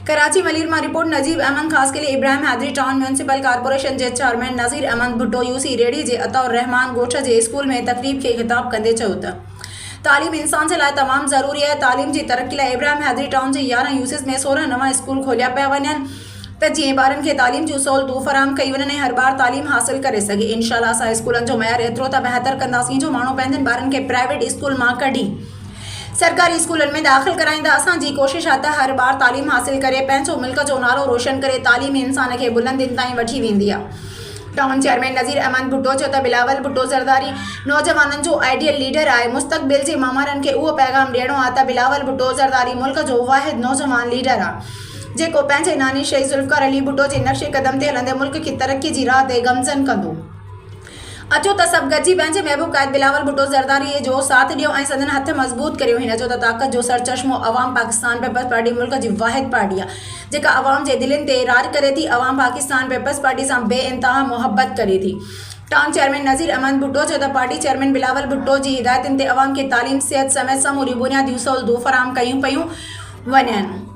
कराची मलीर में रिपोर्ट नजीब अहमद खास के लिए Ibrahim Hyderi town municipal corporation के चेयरमैन नज़ीर अहमद भुट्टो यूसी रेडी के अतौर रहमान गोठ के स्कूल में तकरीब के खिताब कंदे चयो त तालीम इंसान से लाए तमाम ज़रूरी है। तालीम की तरक्की लाए इब्राहिम हैदरी टाउन के 11 यूसिस में 16 नवा स्कूल खोलिया पिया वञनि त जीअं ॿारनि खे तालीम जूं सहूलतूं फराहम कई वञनि हर बार तालीम हासिल करे सघे। इंशाअल्लाह असां स्कूलनि जो मयार एतिरो त बहितर कंदासीं जो माण्हू पंहिंजनि ॿारनि खे प्राइवेट स्कूल मां कढी सरकारी स्कूलन में दाख़िल कराइंदा। असांजी कोशिश आहे त हर बार तालीम हासिल करे पंहिंजो मुल्क जो नालो रोशन करे तालीम इंसान के बुलंदियुनि ताईं वठी वेंदी आहे। टाउन चेयरमैन नज़ीर अहमद भुट्टो चयो त बिलावल भुट्टो ज़रदारी नौजवाननि जो आइडियल लीडर आहे। मुस्तक़बिल जे मामारनि खे उहो पैगाम ॾियणो आहे त बिलावल भुट्टो ज़रदारी मुल्क जो वाहिद नौजवान लीडर आहे जेको पंहिंजे नानी शहीद ज़ुल्फ़िकार अली भुट्टो जे नक्शे कदम ते हलंदे मुल्क की तरक्की जी राह ते गमज़न कंदो। अचो त सभु गॾिजी पंहिंजे महबूब क़ाइद बिलावल भुट्टो ज़रदारी जो साथ ॾियो ऐं संदन हथ मज़बूत करियो। हिन जो त ताक़त जो सरचश्मो अवाम पाकिस्तान पीपल्स पार्टी मुल्क जी वाहिद पार्टी आहे जेका अवाम जे दिलनि ते राज करे थी। अवाम पाकिस्तान पीपल्स पार्टी सां बेइंतहा मोहब्बत करे थी। टाउन चेयरमैन नज़ीर अहमद भुट्टो चयो त पार्टी चेयरमैन बिलावल भुट्टो जी हिदायतुनि ते अवाम खे तालीम सिहत समेत समूरी बुनियादी सहूलतूं फराहम कयूं पियूं वञनि।